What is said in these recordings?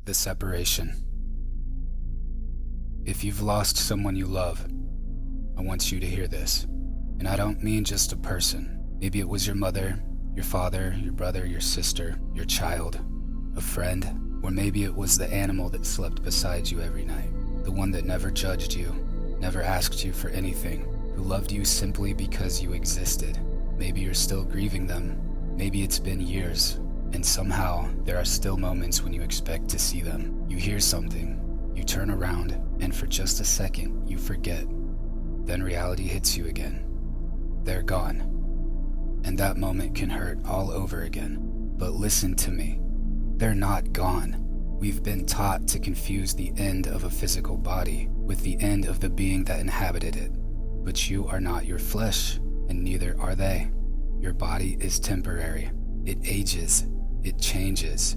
The separation. If you've lost someone you love, I want you to hear this. And I don't mean just a person. Maybe it was your mother, your father, your brother, your sister, your child, a friend, or maybe it was the animal that slept beside you every night, the one that never judged you, never asked you for anything, who loved you simply because you existed. Maybe you're still grieving them. Maybe it's been years, and somehow there are still moments when you expect to see them. You hear something, you turn around, and for just a second, you forget. Then reality hits you again. They're gone. And that moment can hurt all over again. But listen to me. They're not gone. We've been taught to confuse the end of a physical body with the end of the being that inhabited it. But you are not your flesh, and neither are they. Your body is temporary. It ages. It changes.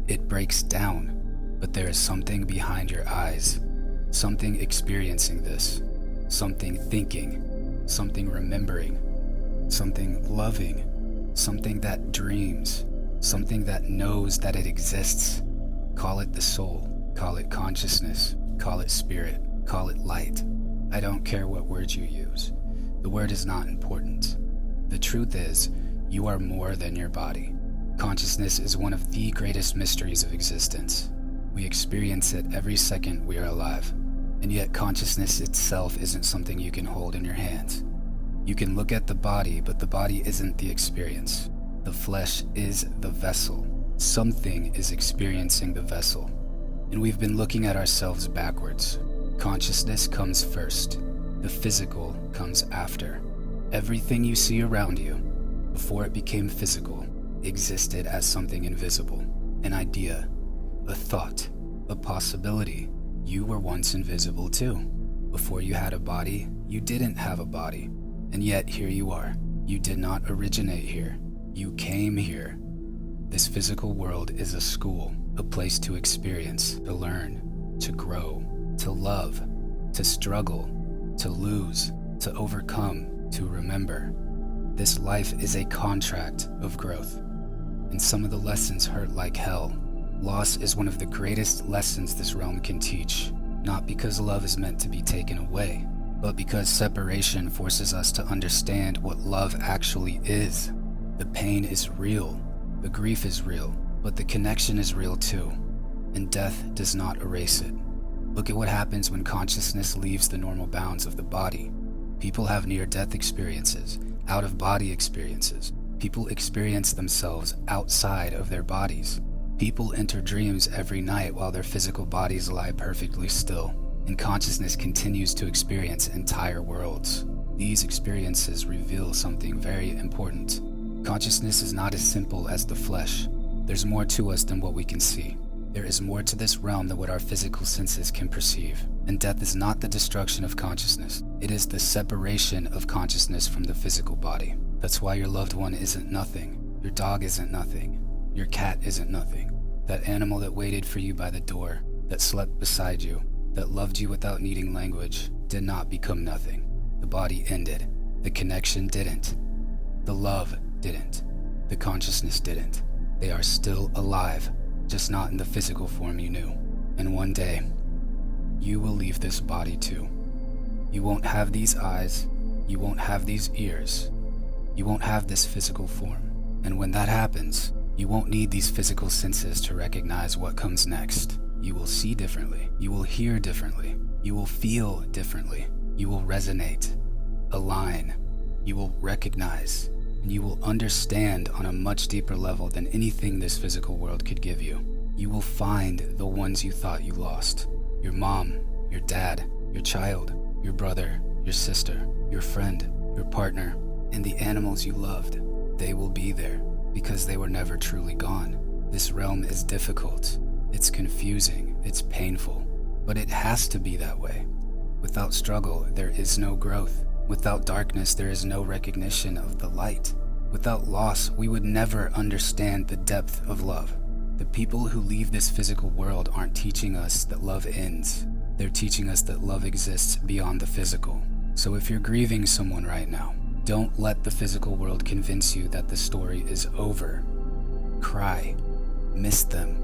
It breaks down. But there is something behind your eyes. Something experiencing this. Something thinking. Something remembering. Something loving. Something that dreams. Something that knows that it exists. Call it the soul. Call it consciousness. Call it spirit. Call it light. I don't care what word you use. The word is not important. The truth is, you are more than your body. Consciousness is one of the greatest mysteries of existence. We experience it every second we are alive. And yet consciousness itself isn't something you can hold in your hands. You can look at the body, but the body isn't the experience. The flesh is the vessel. Something is experiencing the vessel. And we've been looking at ourselves backwards. Consciousness comes first. The physical comes after. Everything you see around you, before it became physical, existed as something invisible. An idea, a thought, a possibility. You were once invisible too. Before you had a body, you didn't have a body. And yet here you are. You did not originate here. You came here. This physical world is a school, a place to experience, to learn, to grow, to love, to struggle, to lose, to overcome, to remember. This life is a contract of growth. And some of the lessons hurt like hell. Loss is one of the greatest lessons this realm can teach, not because love is meant to be taken away, but because separation forces us to understand what love actually is. The pain is real, the grief is real, but the connection is real too, and death does not erase it. Look at what happens when consciousness leaves the normal bounds of the body. People have near-death experiences, out-of-body experiences. People experience themselves outside of their bodies. People enter dreams every night while their physical bodies lie perfectly still, and consciousness continues to experience entire worlds. These experiences reveal something very important. Consciousness is not as simple as the flesh. There's more to us than what we can see. There is more to this realm than what our physical senses can perceive. And death is not the destruction of consciousness. It is the separation of consciousness from the physical body. That's why your loved one isn't nothing. Your dog isn't nothing. Your cat isn't nothing. That animal that waited for you by the door, that slept beside you, that loved you without needing language, did not become nothing. The body ended. The connection didn't. The love didn't. The consciousness didn't. They are still alive, just not in the physical form you knew. And one day, you will leave this body too. You won't have these eyes. You won't have these ears. You won't have this physical form. And when that happens, you won't need these physical senses to recognize what comes next. You will see differently. You will hear differently. You will feel differently. You will resonate, align. You will recognize, and you will understand on a much deeper level than anything this physical world could give you. You will find the ones you thought you lost. Your mom, your dad, your child, your brother, your sister, your friend, your partner, and the animals you loved. They will be there because they were never truly gone. This realm is difficult. It's confusing. It's painful. But it has to be that way. Without struggle, there is no growth. Without darkness, there is no recognition of the light. Without loss, we would never understand the depth of love. The people who leave this physical world aren't teaching us that love ends. They're teaching us that love exists beyond the physical. So if you're grieving someone right now, don't let the physical world convince you that the story is over. Cry. Miss them.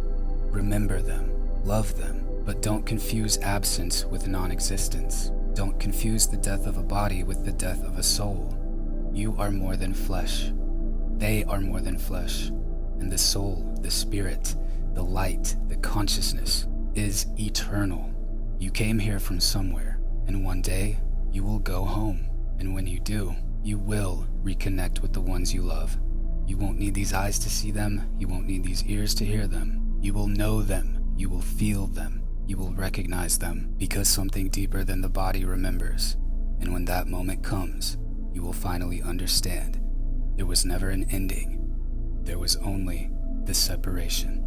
Remember them. Love them, but don't confuse absence with non-existence. Don't confuse the death of a body with the death of a soul. You are more than flesh. They are more than flesh. And the soul, the spirit, the light, the consciousness is eternal. You came here from somewhere, and one day you will go home. And when you do, you will reconnect with the ones you love. You won't need these eyes to see them. You won't need these ears to hear them. You will know them. You will feel them. You will recognize them because something deeper than the body remembers. And when that moment comes, you will finally understand. There was never an ending. There was only the separation.